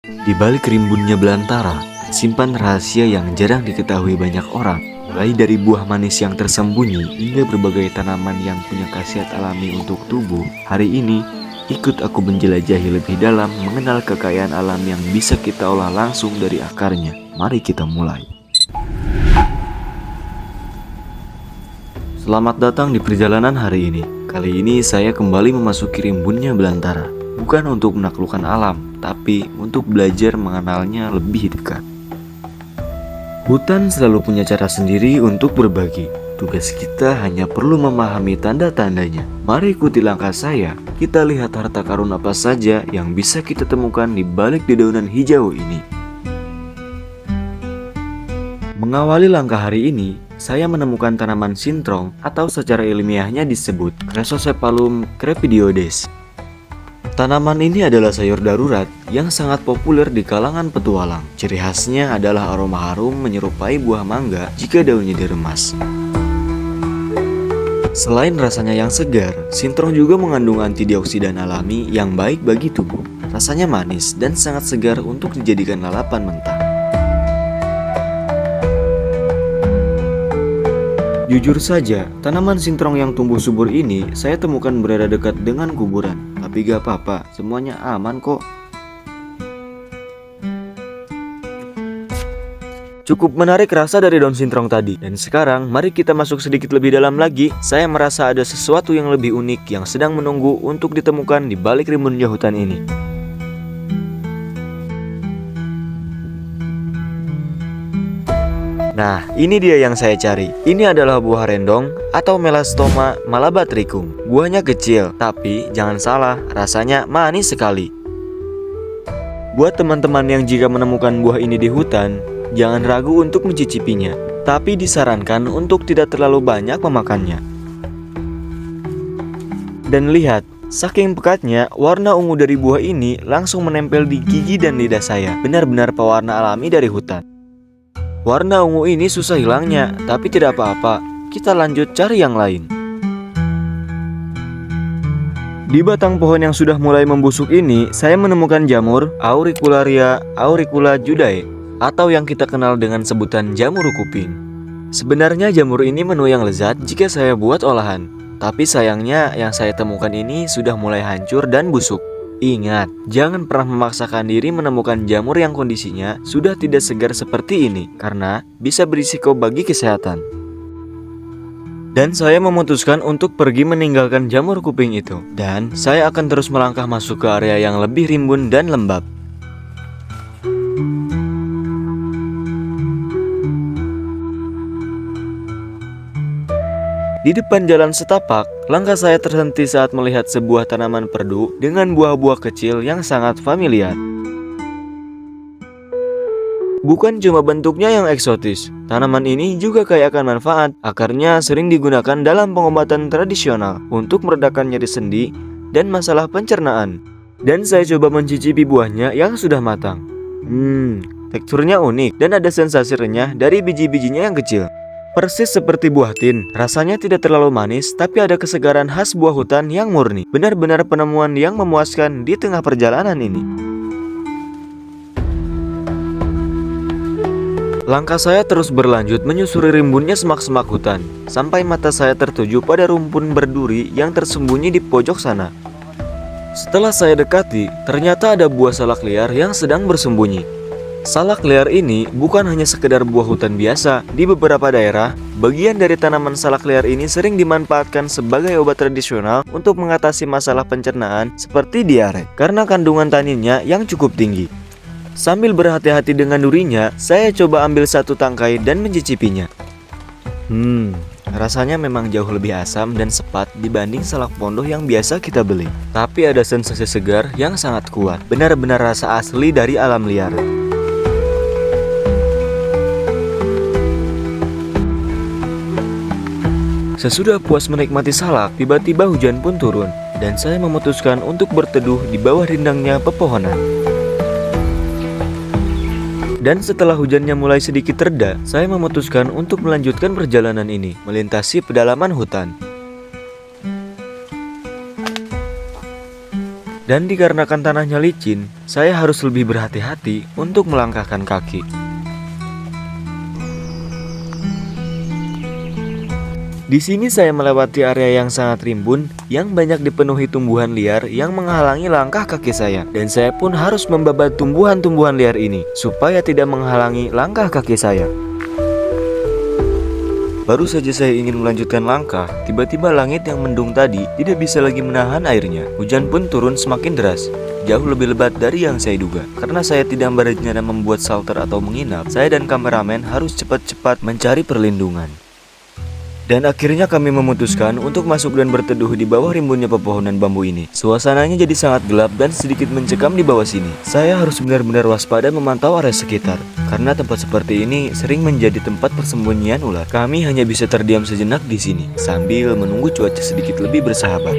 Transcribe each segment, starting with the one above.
Di balik rimbunnya belantara, simpan rahasia yang jarang diketahui banyak orang. Mulai dari buah manis yang tersembunyi hingga berbagai tanaman yang punya khasiat alami untuk tubuh. Hari ini, ikut aku menjelajahi lebih dalam mengenal kekayaan alam yang bisa kita olah langsung dari akarnya. Mari kita mulai. Selamat datang di perjalanan hari ini. Kali ini saya kembali memasuki rimbunnya belantara. Bukan untuk menaklukkan alam, tapi untuk belajar mengenalnya lebih dekat. Hutan selalu punya cara sendiri untuk berbagi. Tugas kita hanya perlu memahami tanda-tandanya. Mari ikuti langkah saya. Kita lihat harta karun apa saja yang bisa kita temukan di balik dedaunan hijau ini. Mengawali langkah hari ini, saya menemukan tanaman sintrong atau secara ilmiahnya disebut Chrysocephalum crepidioides. Tanaman ini adalah sayur darurat yang sangat populer di kalangan petualang. Ciri khasnya adalah aroma harum menyerupai buah mangga jika daunnya diremas. Selain rasanya yang segar, sintrong juga mengandung antioksidan alami yang baik bagi tubuh. Rasanya manis dan sangat segar untuk dijadikan lalapan mentah. Jujur saja, tanaman sintrong yang tumbuh subur ini saya temukan berada dekat dengan kuburan. Tapi gak apa-apa, semuanya aman kok. Cukup menarik rasa dari daun sintrong tadi. Dan sekarang mari kita masuk sedikit lebih dalam lagi. Saya merasa ada sesuatu yang lebih unik yang sedang menunggu untuk ditemukan di balik rimbunnya hutan ini. Nah, ini dia yang saya cari. Ini adalah buah rendong atau Melastoma malabatricum. Buahnya kecil, tapi jangan salah, rasanya manis sekali. Buat teman-teman yang jika menemukan buah ini di hutan, jangan ragu untuk mencicipinya. Tapi disarankan untuk tidak terlalu banyak memakannya. Dan lihat, saking pekatnya, warna ungu dari buah ini langsung menempel di gigi dan lidah saya. Benar-benar pewarna alami dari hutan. Warna ungu ini susah hilangnya, tapi tidak apa-apa. Kita lanjut cari yang lain. Di batang pohon yang sudah mulai membusuk ini, saya menemukan jamur Auricularia auriculajudae, atau yang kita kenal dengan sebutan jamur kuping. Sebenarnya jamur ini menu yang lezat jika saya buat olahan. Tapi sayangnya yang saya temukan ini sudah mulai hancur dan busuk. Ingat, jangan pernah memaksakan diri menemukan jamur yang kondisinya sudah tidak segar seperti ini, karena bisa berisiko bagi kesehatan. Dan saya memutuskan untuk pergi meninggalkan jamur kuping itu. Dan saya akan terus melangkah masuk ke area yang lebih rimbun dan lembab. Di depan jalan setapak, langkah saya terhenti saat melihat sebuah tanaman perdu dengan buah-buah kecil yang sangat familiar. Bukan cuma bentuknya yang eksotis, tanaman ini juga kaya akan manfaat. Akarnya sering digunakan dalam pengobatan tradisional untuk meredakan nyeri sendi dan masalah pencernaan. Dan saya coba mencicipi buahnya yang sudah matang. Teksturnya unik dan ada sensasi renyah dari biji-bijinya yang kecil. Persis seperti buah tin, rasanya tidak terlalu manis, tapi ada kesegaran khas buah hutan yang murni. Benar-benar penemuan yang memuaskan di tengah perjalanan ini. Langkah saya terus berlanjut menyusuri rimbunnya semak-semak hutan, sampai mata saya tertuju pada rumpun berduri yang tersembunyi di pojok sana. Setelah saya dekati, ternyata ada buah salak liar yang sedang bersembunyi. Salak liar ini bukan hanya sekedar buah hutan biasa. Di beberapa daerah, bagian dari tanaman salak liar ini sering dimanfaatkan sebagai obat tradisional untuk mengatasi masalah pencernaan seperti diare, karena kandungan taninnya yang cukup tinggi. Sambil berhati-hati dengan durinya, saya coba ambil satu tangkai dan mencicipinya. Rasanya memang jauh lebih asam dan sepat dibanding salak pondok yang biasa kita beli. Tapi ada sensasi segar yang sangat kuat, benar-benar rasa asli dari alam liar. Sesudah puas menikmati salak, tiba-tiba hujan pun turun, dan saya memutuskan untuk berteduh di bawah rindangnya pepohonan. Dan setelah hujannya mulai sedikit reda, saya memutuskan untuk melanjutkan perjalanan ini, melintasi pedalaman hutan. Dan dikarenakan tanahnya licin, saya harus lebih berhati-hati untuk melangkahkan kaki. Di sini saya melewati area yang sangat rimbun, yang banyak dipenuhi tumbuhan liar yang menghalangi langkah kaki saya. Dan saya pun harus membabat tumbuhan-tumbuhan liar ini, supaya tidak menghalangi langkah kaki saya. Baru saja saya ingin melanjutkan langkah, tiba-tiba langit yang mendung tadi tidak bisa lagi menahan airnya. Hujan pun turun semakin deras, jauh lebih lebat dari yang saya duga. Karena saya tidak berencana membuat shelter atau menginap, saya dan kameramen harus cepat-cepat mencari perlindungan. Dan akhirnya kami memutuskan untuk masuk dan berteduh di bawah rimbunnya pepohonan bambu ini. Suasananya jadi sangat gelap dan sedikit mencekam di bawah sini. Saya harus benar-benar waspada memantau area sekitar, karena tempat seperti ini sering menjadi tempat persembunyian ular. Kami hanya bisa terdiam sejenak di sini, sambil menunggu cuaca sedikit lebih bersahabat.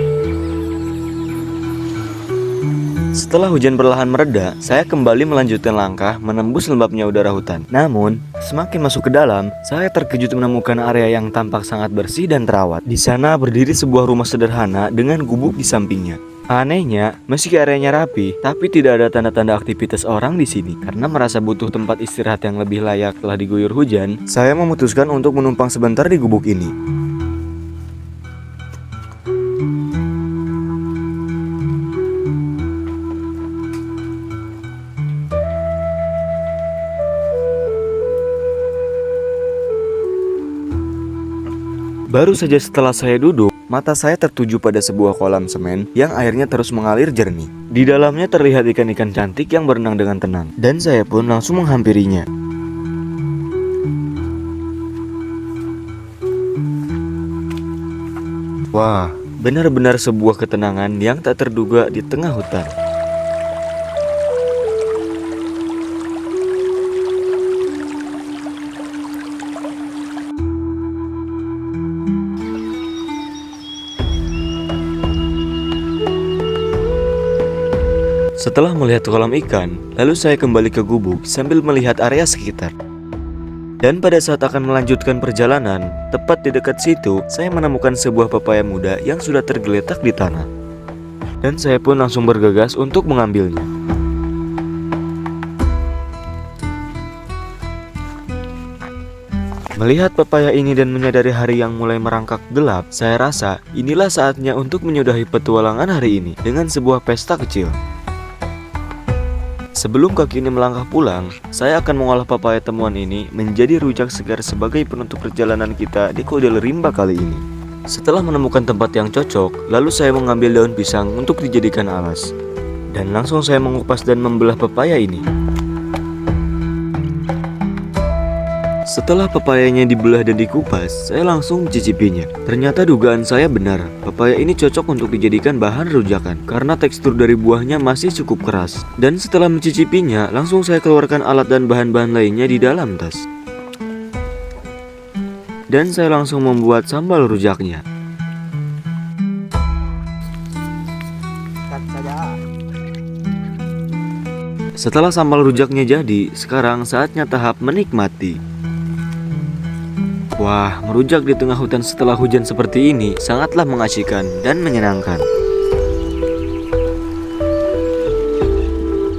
Setelah hujan perlahan mereda, saya kembali melanjutkan langkah menembus lembabnya udara hutan. Namun, semakin masuk ke dalam, saya terkejut menemukan area yang tampak sangat bersih dan terawat. Di sana berdiri sebuah rumah sederhana dengan gubuk di sampingnya. Anehnya, meski areanya rapi, tapi tidak ada tanda-tanda aktivitas orang di sini. Karena merasa butuh tempat istirahat yang lebih layak setelah diguyur hujan, saya memutuskan untuk menumpang sebentar di gubuk ini. Baru saja setelah saya duduk, mata saya tertuju pada sebuah kolam semen yang airnya terus mengalir jernih. Di dalamnya terlihat ikan-ikan cantik yang berenang dengan tenang, dan saya pun langsung menghampirinya. Wah, benar-benar sebuah ketenangan yang tak terduga di tengah hutan. Setelah melihat kolam ikan, lalu saya kembali ke gubuk sambil melihat area sekitar. Dan pada saat akan melanjutkan perjalanan, tepat di dekat situ, saya menemukan sebuah pepaya muda yang sudah tergeletak di tanah. Dan saya pun langsung bergegas untuk mengambilnya. Melihat pepaya ini dan menyadari hari yang mulai merangkak gelap, saya rasa inilah saatnya untuk menyudahi petualangan hari ini dengan sebuah pesta kecil. Sebelum kaki ini melangkah pulang, saya akan mengolah pepaya temuan ini menjadi rujak segar sebagai penutup perjalanan kita di Kodel Rimba kali ini. Setelah menemukan tempat yang cocok, lalu saya mengambil daun pisang untuk dijadikan alas. Dan langsung saya mengupas dan membelah pepaya ini. Setelah pepayanya dibelah dan dikupas, saya langsung mencicipinya. Ternyata dugaan saya benar, pepaya ini cocok untuk dijadikan bahan rujakan karena tekstur dari buahnya masih cukup keras. Dan setelah mencicipinya, langsung saya keluarkan alat dan bahan-bahan lainnya di dalam tas. Dan saya langsung membuat sambal rujaknya. Setelah sambal rujaknya jadi, sekarang saatnya tahap menikmati. Wah, merujak di tengah hutan setelah hujan seperti ini sangatlah mengasyikan dan menyenangkan.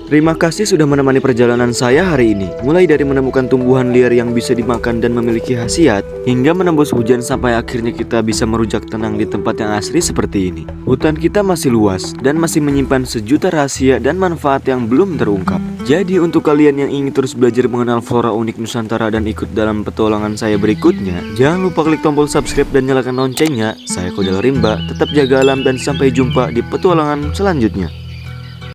Terima kasih sudah menemani perjalanan saya hari ini. Mulai dari menemukan tumbuhan liar yang bisa dimakan dan memiliki khasiat, hingga menembus hujan sampai akhirnya kita bisa merujak tenang di tempat yang asri seperti ini. Hutan kita masih luas dan masih menyimpan sejuta rahasia dan manfaat yang belum terungkap. Jadi untuk kalian yang ingin terus belajar mengenal flora unik Nusantara dan ikut dalam petualangan saya berikutnya, jangan lupa klik tombol subscribe dan nyalakan loncengnya. Saya Kodel Rimba, tetap jaga alam dan sampai jumpa di petualangan selanjutnya.